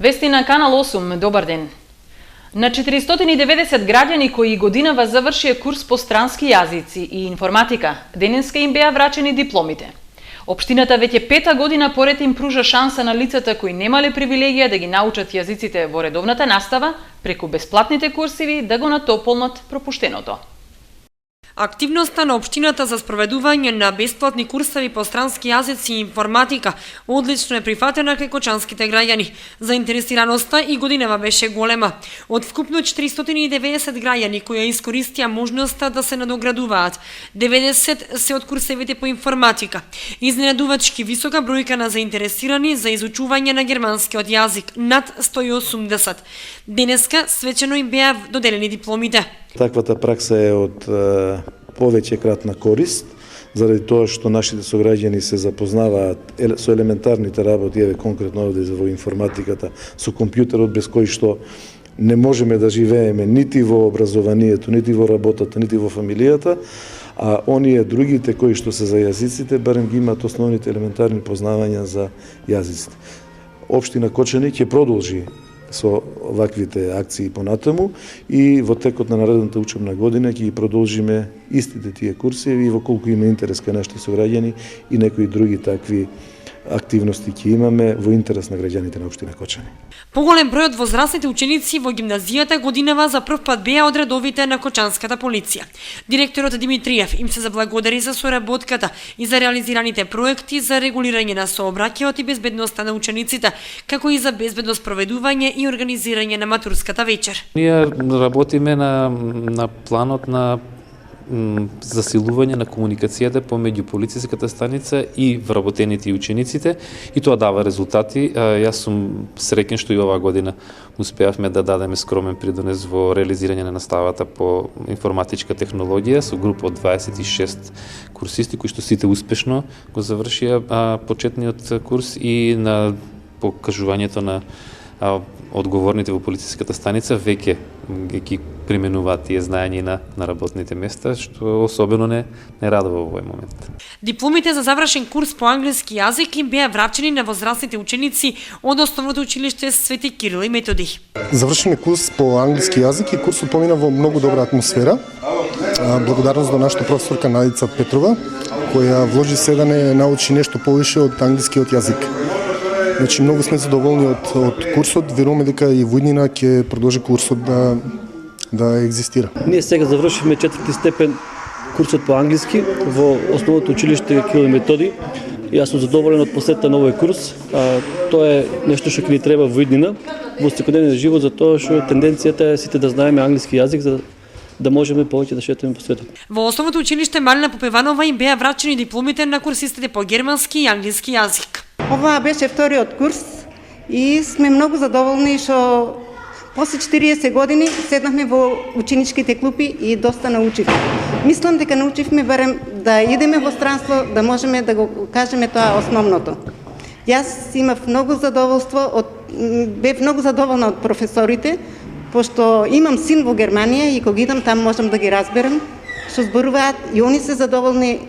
Вести на Канал 8, добар ден. На 490 граѓани кои годинава завршија курс по странски јазици и информатика, денеска им беа врачени дипломите. Општината веќе 5-та година поред им пружа шанса на лицата кои немале привилегија да ги научат јазиците во редовната настава, преку бесплатните курсиви да го натополнат пропуштеното. Активноста на општината за спроведување на бесплатни курсеви по странски јазици и информатика одлично е прифатена кај кочанските граѓани. Заинтересираноста и годинава беше голема. Од вкупно 490 граѓани кои ја искористија можноста да се надоградуваат, 90 се од курсевите по информатика. Изненадувачки висока бројка на заинтересирани за изучување на германскиот јазик, над 180. Денеска свечено им беа доделени дипломите. Таквата пракса е од повеќекратна корист, заради тоа што нашите сограѓани се запознаваат со елементарните работи, еве конкретно овде во информатиката, со компјутерот без кој што не можеме да живееме нити во образованието, нити во работата, нити во фамилијата, а оние другите кои што се за јазиците барем ги имаат основните елементарни познавања за јазиците. Општина Кочани ќе продолжи со ваквите акции понатаму и во текот на наредната учебна година ќе ги продолжиме истите тие курсеви и во колку има интерес кај нашите сограѓани и некои други такви активности ќе имаме во интерес на граѓаните на општина Кочани. Поголем број од возрастните ученици во гимназијата годинава за прв пат беа од редовите на кочанската полиција. Директорот Димитриев им се заблагодари за соработката и за реализираните проекти за регулирање на сообраќајот и безбедноста на учениците, како и за безбедно спроведување и организирање на матурската вечер. Ние работиме на планот на засилување на комуникацијата помеѓу полициската станица и вработените и учениците, и тоа дава резултати. Јас сум среќен што и оваа година успеавме да дадеме скромен придонес во реализирање на наставата по информатичка технологија со група од 26 курсисти кои што сите успешно го завршија почетниот курс и на покажувањето на одговорните во полициската станица веќе ги применуваат тие знаења на работните места, што особено не радува во овој момент. Дипломите за завршен курс по англиски јазик им беа врачени на возрастните ученици од основното училиште Свети Кирил и Методи. Завршен курс по англиски јазик и курсот помина во многу добра атмосфера. Благодарност до нашата професорка Надица Петрова, која вложи се да не научи нешто повише од англискиот јазик. Значи, многу сме задоволни од курсот, веруваме дека и во иднина ќе продолжи курсот да екзистира. Ние сега завршивме 4-ти степен курсот по англиски во основното училиште Кирил и Методи. И јас сум задоволен од посета на овој курс. Тоа е нешто што ќе ни треба во иднина во секојдневниот живот, затоа што тенденцијата е сите да знаеме англиски јазик за да можеме повеќе да шетаме по светот. Во основното училиште Малина Попеванова им беа врачени дипломите на курсистите по германски и англиски јазик. Ова беше вториот курс и сме многу задоволни што после 40 години седнахме во ученичките клупи и доста научивме. Мислам дека научивме барем да идеме во странство, да можеме да го кажеме тоа основното. Јас имав многу задоволство, бев многу задоволна од професорите, пошто имам син во Германија и кога идам там можам да ги разберам што зборуваат и они се задоволни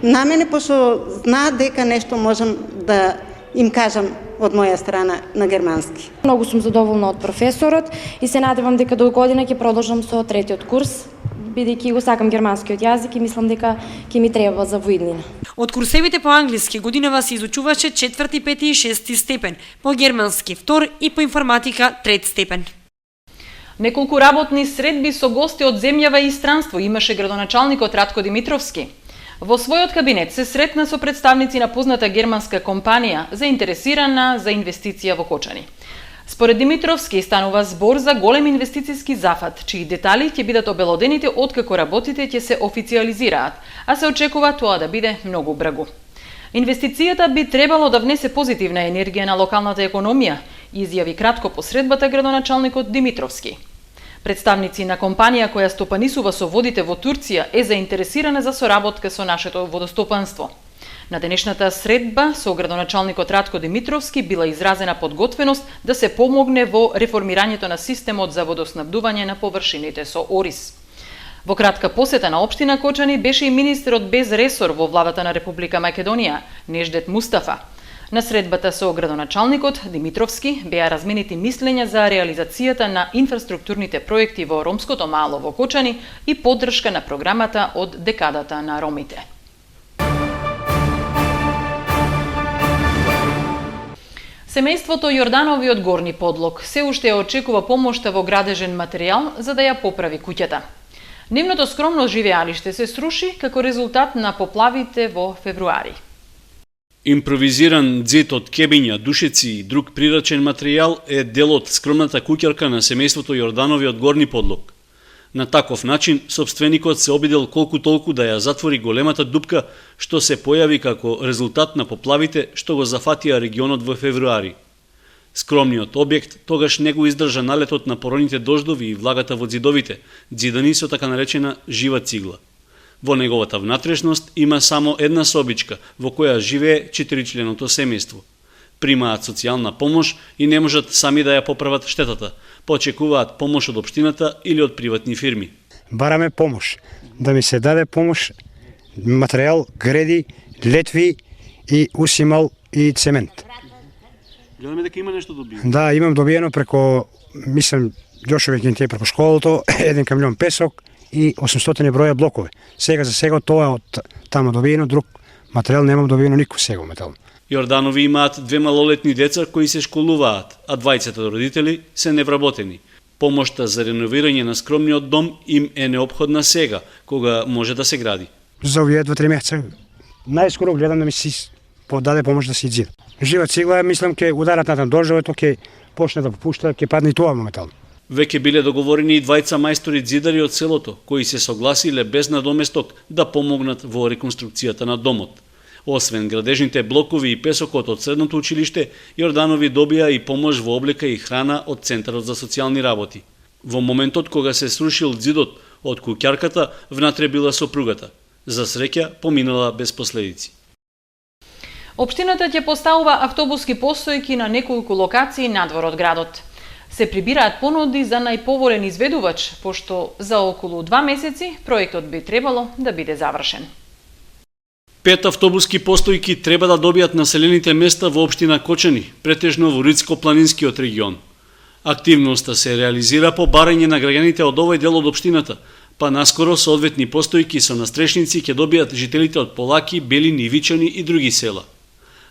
на мене, пошто знаат дека нешто можам да им кажам од моја страна на германски. Многу сум задоволна од професорот и се надевам дека до година ќе продолжам со третиот курс, бидејќи го сакам германскиот јазик и мислам дека ќе ми треба за воиднина. Од курсевите по англиски годинава се изучуваше 4-ти, 5-ти и 6-ти степен, по германски 2 и по информатика 3 степен. Неколку работни средби со гости од земјава и странство имаше градоначалникот Ратко Димитровски. Во својот кабинет се сретна со представници на позната германска компанија заинтересирана за инвестиција во Кочани. Според Димитровски станува збор за голем инвестициски зафат, чии детали ќе бидат обелодените откако работите ќе се официализираат, а се очекува тоа да биде многу брзо. Инвестицијата би требало да внесе позитивна енергија на локалната економија, изјави кратко по средбата градоначалникот Димитровски. Представници на компанија која стопанисува со водите во Турција е заинтересирана за соработка со нашето водостопанство. На денешната средба со градоначалникот Ратко Димитровски била изразена подготвеност да се помогне во реформирањето на системот за водоснабдување на површините со ориз. Во кратка посета на општина Кочани беше и министерот без ресор во владата на Република Македонија, Неждет Мустафа. На средбата со градоначалникот Димитровски беа разменити мислења за реализацијата на инфраструктурните проекти во ромското мало во Кочани и поддршка на програмата од декадата на ромите. Семејството Јорданови од Горни Подлог се уште очекува помошта во градежен материјал за да ја поправи куќата. Нивното скромно живеалиште се сруши како резултат на поплавите во февруари. Импровизиран ѕид од кебиња, душеци и друг прирачен материјал е дел од скромната куќарка на семејството Јорданови од Горни Подлог. На таков начин, собственикот се обидел колку толку да ја затвори големата дупка што се појави како резултат на поплавите што го зафатија регионот во февруари. Скромниот објект тогаш не го издржа налетот на пороните дождови и влагата во ѕидовите, ѕидани со така наречена жива цигла. Во неговата внатрешност има само една собичка, во која живее 4-членото семејство. Примаат социјална помош и не можат сами да ја поправат штетата. Почекуваат помош од општината или од приватни фирми. Бараме помош. Да ми се даде помош, материјал, греди, летви и усимал и цемент. Гледаме дека има нешто добиено. Да, имам добиено преко, мислам, Јошовиќ ќе преко школото, 1 камион песок и 800 броја блокови. Сега за сега тоа од тама добиено, друг материјал немам добиено никој сега метал. Јорданови имаат 2 малолетни деца кои се школуваат, а 20 родители се невработени. Помошта за реновирање на скромниот дом им е неопходна сега, кога може да се гради. За овие 2-3 месеца најскоро гледам да ми се подаде помош да се изида. Жива цигла, мислам, ќе ударат на дождовето, ќе почне да попушта, ќе падне и тоа моментално. Веќе биле договорени и двајца мајстори ѕидари од селото, кои се согласиле без надоместок да помогнат во реконструкцијата на домот. Освен градежните блокови и песокот од средното училиште, Јорданови добија и помош во облека и храна од Центарот за социјални работи. Во моментот кога се срушил ѕидот од куќарката, внатре била сопругата. За среќа, поминала без последици. Општината ќе поставува автобуски постојки на неколку локации надвор од градот. Се прибираат понуди за најповолен изведувач, пошто за околу 2 месеци проектот би требало да биде завршен. 5 автобуски постојки треба да добијат населените места во општина Кочани, претежно во Рицко-планинскиот регион. Активноста се реализира по барање на граѓаните од овој дел од општината, па наскоро соодветни постојки со настрешници ќе добијат жителите од Полаки, Белин, Ивичани и други села.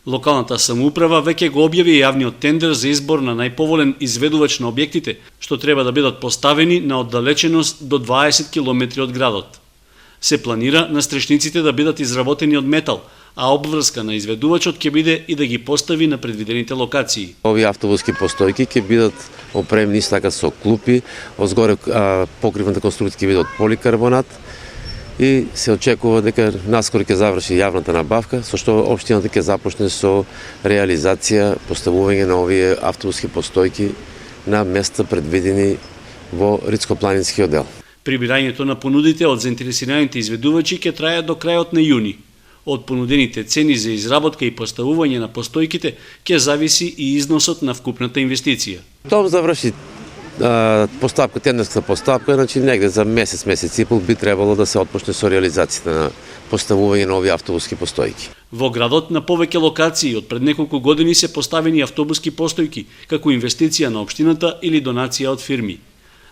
Локалната самоуправа веќе го објави јавниот тендер за избор на најповолен изведувач на објектите, што треба да бидат поставени на оддалеченост до 20 км од градот. Се планира настрешниците да бидат изработени од метал, а обврска на изведувачот ќе биде и да ги постави на предвидените локации. Овие автобуски постојки ќе бидат опремни така со клупи, озгоре покривната конструкција ќе биде од поликарбонат и се очекува дека наскоро ќе заврши јавната набавка, со што општината ќе започне со реализација поставување на овие автобуски постојки на места предвидени во Рицко-планинскиот дел. Прибирањето на понудите од заинтересираните изведувачи ќе трае до крајот на јуни. Од понудените цени за изработка и поставување на постојките ќе зависи и износот на вкупната инвестиција. Тоа заврши поставка, тендерска поставка, значи негде за месец и пол би требало да се отпочне со реализацијата на поставување на овие автобуски постојки. Во градот на повеќе локации од пред неколку години се поставени автобуски постојки како инвестиција на општината или донација од фирми.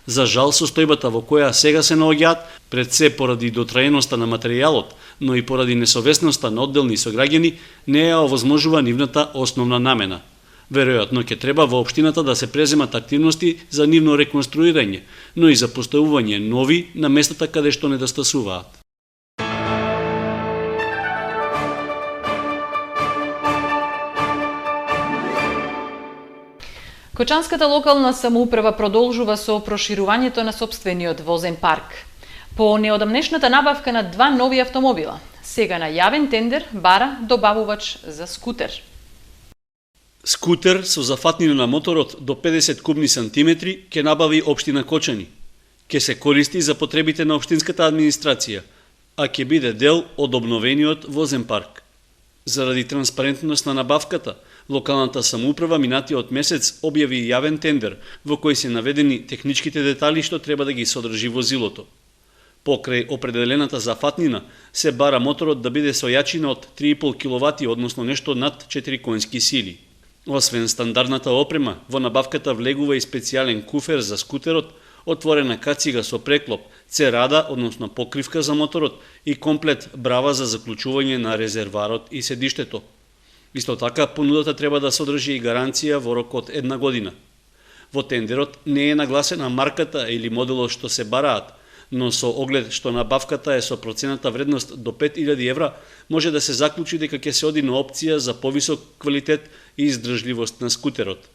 За жал, состојбата во која сега се наоѓаат, пред се поради дотраеноста на материјалот, но и поради несовесноста на одделни сограѓани, не ја овозможува нивната основна намена. Веројатно ќе треба во општината да се преземат активности за нивно реконструирање, но и за поставување нови на местата каде што недостасуваат. Кочанската локална самоуправа продолжува со проширувањето на сопствениот возен парк. По неодамнешната набавка на 2 нови автомобила, сега на јавен тендер бара добавувач за скутер. Скутер со зафатнина на моторот до 50 кубни сантиметри ќе набави општина Кочани. Ќе се користи за потребите на општинската администрација, а ќе биде дел од обновениот возен парк. Заради транспарентност на набавката, локалната самоуправа минатиот месец објави јавен тендер во кој се наведени техничките детали што треба да ги содржи возилото. Покрај определената зафатнина се бара моторот да биде со јачина од 3,5 киловати, односно нешто над 4 конски сили. Освен стандардната опрема, во набавката влегува и специјален куфер за скутерот, отворена кацига со преклоп, церада, односно покривка за моторот и комплет брава за заклучување на резерварот и седиштето. Исто така, понудата треба да содржи и гаранција во рок од 1 година. Во тендерот не е нагласена марката или моделот што се бараат, но со оглед што набавката е со процената вредност до 5000 евра, може да се заклучи дека ќе се оди на опција за повисок квалитет и издржливост на скутерот.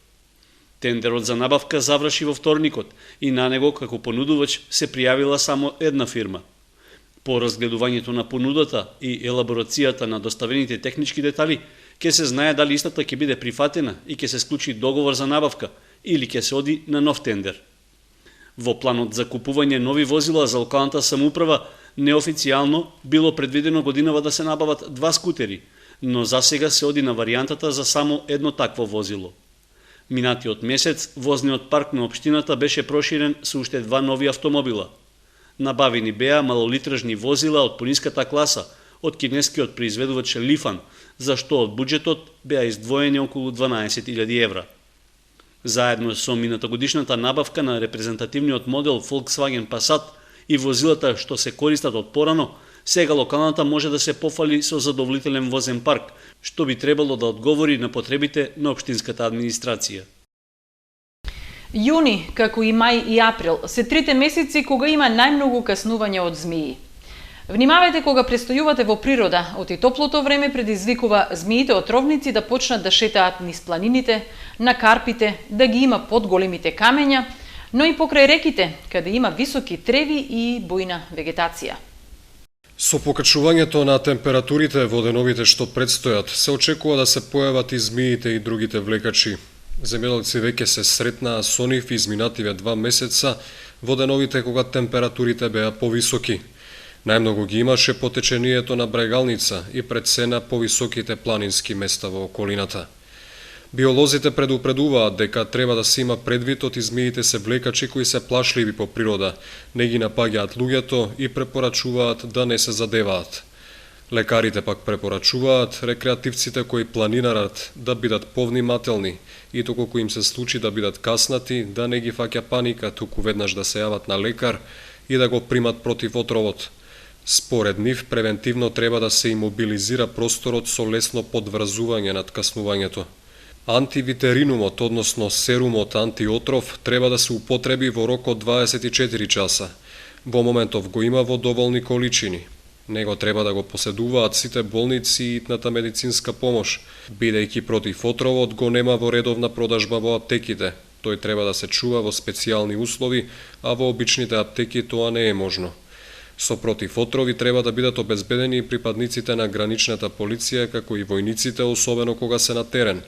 Тендерот за набавка заврши во вторникот и на него како понудувач се пријавила само една фирма. По разгледувањето на понудата и елаборацијата на доставените технички детали, ќе се знае дали истата ќе биде прифатена и ќе се склучи договор за набавка или ќе се оди на нов тендер. Во планот за купување нови возила за локалната самоуправа, неофицијално било предвидено годинава да се набават 2 скутери, но засега се оди на варијантата за само едно такво возило. Минатиот месец, возниот парк на општината беше проширен со уште 2 нови автомобила. Набавени беа малолитражни возила од пониската класа, од кинескиот произведувач Лифан, за што од буџетот беа издвоени околу 12.000 евра. Заедно со минатогодишната набавка на репрезентативниот модел Volkswagen Passat и возилата што се користат од порано, сега локалната може да се пофали со задоволителен возен парк, што би требало да одговори на потребите на општинската администрација. Јуни, како и мај и април, се трите месеци кога има најмногу каснување од змии. Внимавајте кога престојувате во природа, оти топлото време предизвикува змиите отровници да почнат да шетаат низ планините, на карпите, да ги има под големите камења, но и покрај реките, каде има високи треви и бујна вегетација. Со покачувањето на температурите во деновите што предстојат, се очекува да се појават и змиите и другите влекачи. Земјоделци веќе се сретнаа со нив изминативе 2 месеца во деновите кога температурите беа повисоки. Најмногу ги имаше по течението на Брегалница и пред се на повисоките планински места во околината. Биолозите предупредуваат дека треба да се има предвид од змиите се влекачи кои се плашливи по природа, не ги напаѓаат луѓето и препорачуваат да не се задеваат. Лекарите пак препорачуваат рекреативците кои планират да бидат повнимателни и доколку им се случи да бидат каснати, да не ги фаќа паника, туку веднаш да се јават на лекар и да го примат против отровот. Според нив, превентивно треба да се имобилизира просторот со лесно подврзување над каснувањето. Антивитеринумот, односно серумот антиотров, треба да се употреби во рок од 24 часа. Во моментов го има во доволни количини. Него треба да го поседуваат сите болници и итната медицинска помош, бидејќи против отровот го нема во редовна продажба во аптеките. Тој треба да се чува во специјални услови, а во обичните аптеки тоа не е можно. Со против отрови треба да бидат обезбедени и припадниците на граничната полиција, како и војниците, особено кога се на терен.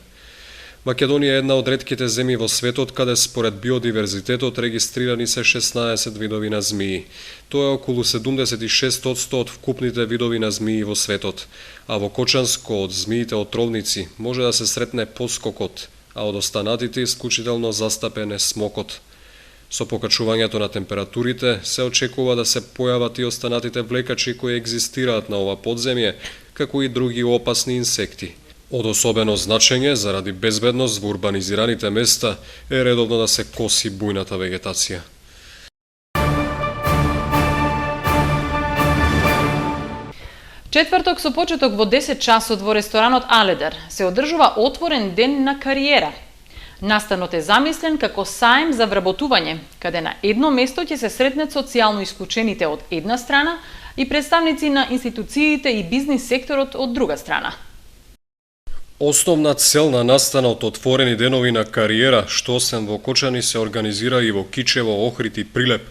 Македонија е една од ретките земји во светот каде според биодиверзитетот регистрирани се 16 видови на змии. Тоа е околу 76% од вкупните видови на змии во светот, а во Кочанско од змиите отровници може да се сретне поскокот, а од останатите исклучително застапен е смокот. Со покачувањето на температурите се очекува да се појават и останатите влекачи кои екзистираат на ова подземје, како и други опасни инсекти. Од особено значење заради безбедност во урбанизираните места е редовно да се коси бујната вегетација. Четврток со почеток во 10 часот во ресторанот Аледер се одржува отворен ден на кариера. Настанот е замислен како саем за вработување, каде на едно место ќе се сретнат социјално исклучените од една страна и представници на институциите и бизнис секторот од друга страна. Основна цел на настанот отворени денови на кариера, што освен во Кочани се организира и во Кичево, Охрид и Прилеп,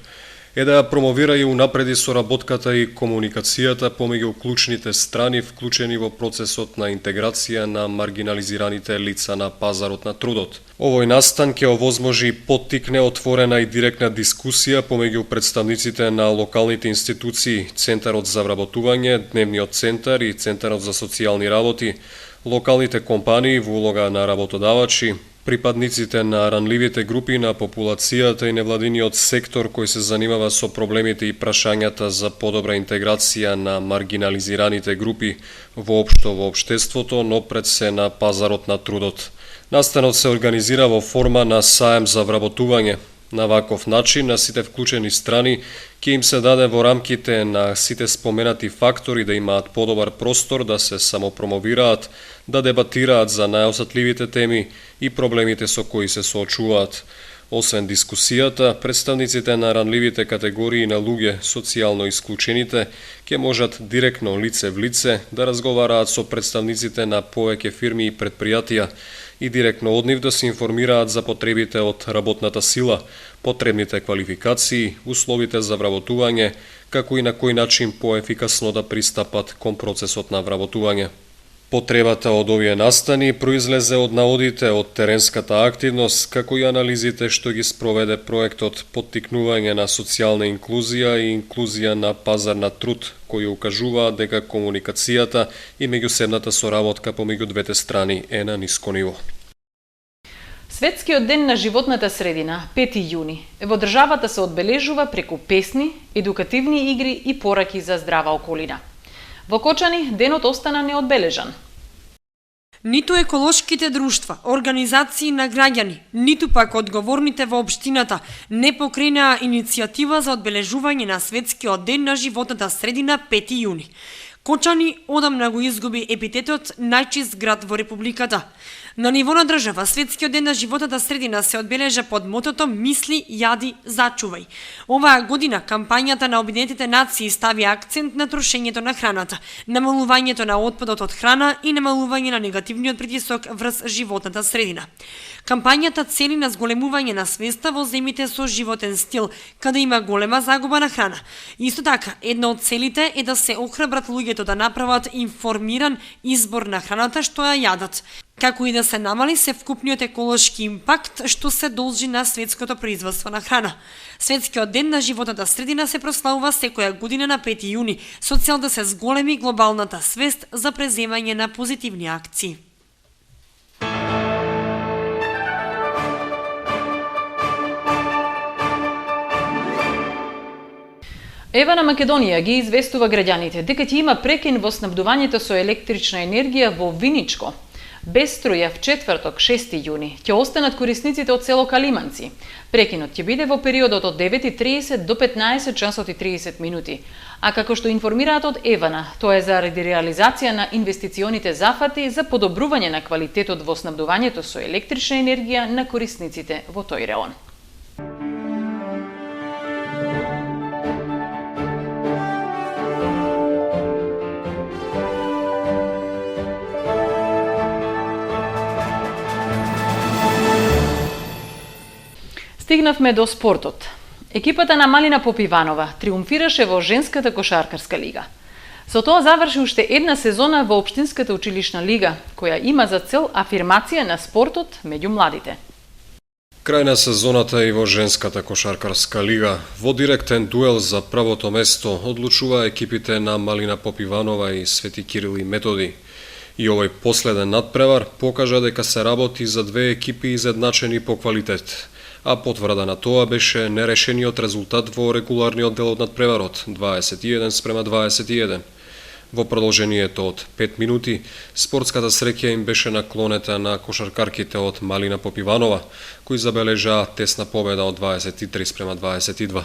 е да ја промовира и унапреди соработката и комуникацијата помеѓу клучните страни вклучени во процесот на интеграција на маргинализираните лица на пазарот на трудот. Овој настан ќе овозможи и поттикне отворена и директна дискусија помеѓу представниците на локалните институции, Центарот за вработување, Дневниот центар и Центарот за социјални работи, локалните компании во улога на работодавачи, Припадниците на ранливите групи на популацијата и невладиниот сектор кој се занимава со проблемите и прашањата за подобра интеграција на маргинализираните групи воопшто во општеството, но пред се на пазарот на трудот. Настанот се организира во форма на саем за вработување. На ваков начин, на сите вклучени страни ќе им се даде во рамките на сите споменати фактори да имаат подобар простор да се самопромовираат, да дебатираат за најосетливите теми и проблемите со кои се соочуваат. Освен дискусијата, представниците на ранливите категории на луѓе, социјално исклучените, ќе можат директно лице в лице да разговараат со представниците на повеќе фирми и предпријатија и директно од нив да се информираат за потребите од работната сила, потребните квалификации, условите за вработување, како и на кој начин поефикасно да пристапат кон процесот на вработување. Потребата од овие настани произлезе од наодите од теренската активност, како и анализите што ги спроведе проектот Поттикнување на социјална инклузија и инклузија на пазар на труд, кои укажуваат дека комуникацијата и меѓусебната соработка помеѓу двете страни е на ниско ниво. Светскиот ден на животната средина, 5 јуни, во државата се одбележува преку песни, едукативни игри и пораки за здрава околина. Во Кочани денот остана неодбележан. Ниту еколошките друштва, организации на граѓани, ниту пак одговорните во општината не покренаа иницијатива за одбележување на Светскиот ден на животната средина 5 јуни. Кочани одамна го изгуби епитетот најчист град во Републиката. На ниво на држава, Светскиот ден на животната средина се одбележа под мотото Мисли, јади, зачувај. Оваа година кампањата на Обединетите нации стави акцент на трошењето на храната, намалувањето на отпадот од храна и намалување на негативниот притисок врз животната средина. Кампањата цели на зголемување на свеста во земјите со животен стил, каде има голема загуба на храна. Исто така, една од целите е да се охрабрат луѓето да направат информиран избор на храната што ја јадат, како и да се намали севкупниот еколошки импакт што се должи на светското производство на храна. Светскиот ден на животната средина се прославува секоја година на 5 јуни со цел да се зголеми глобалната свест за преземање на позитивни акции. Ева на Македонија ги известува граѓаните дека ќе има прекин во снабдувањето со електрична енергија во Виничко. Без струја в четврток, 6 јуни, ќе останат корисниците од село Калиманци. Прекинот ќе биде во периодот од 9:30 до 15 часот и 30 минути. А како што информираат од Евана, тоа е заради реализација на инвестиционите зафати за подобрување на квалитетот во снабдувањето со електрична енергија на корисниците во тој реон. Стигнавме до спортот. Екипата на Малина Попиванова триумфираше во женската кошаркарска лига. Со тоа заврши уште една сезона во Општинската училишна лига, која има за цел афирмација на спортот меѓу младите. Крај на сезоната и во женската кошаркарска лига, во директен дуел за првото место одлучува екипите на Малина Попиванова и Свети Кирил и Методи. И овој последен надпревар покажа дека се работи за две екипи изедначени по квалитет. А потврда на тоа беше нерешениот резултат во регуларниот дел од надпреварот 21:21. Во продолжението од 5 минути, спортската среќа им беше наклонета на кошаркарките од Малина Попиванова, кои забележаа тесна победа од 23:22.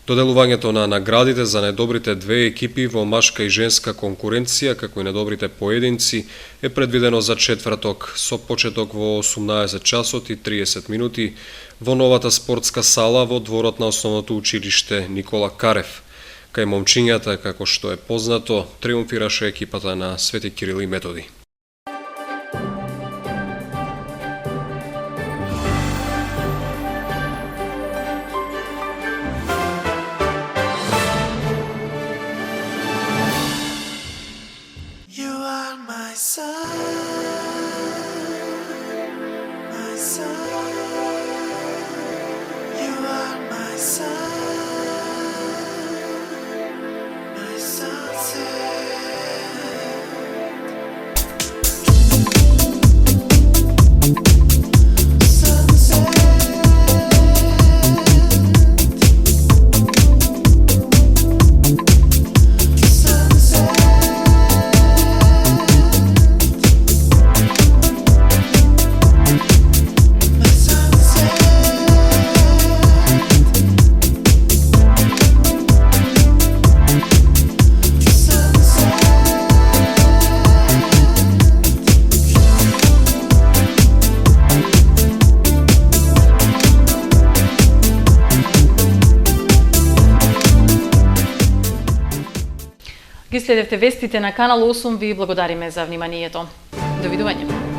Доделувањето на наградите за најдобрите две екипи во машка и женска конкуренција, како и најдобрите поединци, е предвидено за четврток со почеток во 18 часот и 30 минути во новата спортска сала во дворот на основното училиште Никола Карев. Кај момчињата, како што е познато, триумфираше екипата на Свети Кирил и Методи. следевте вестите на Канал 8, ви благодариме за вниманието. Довидување.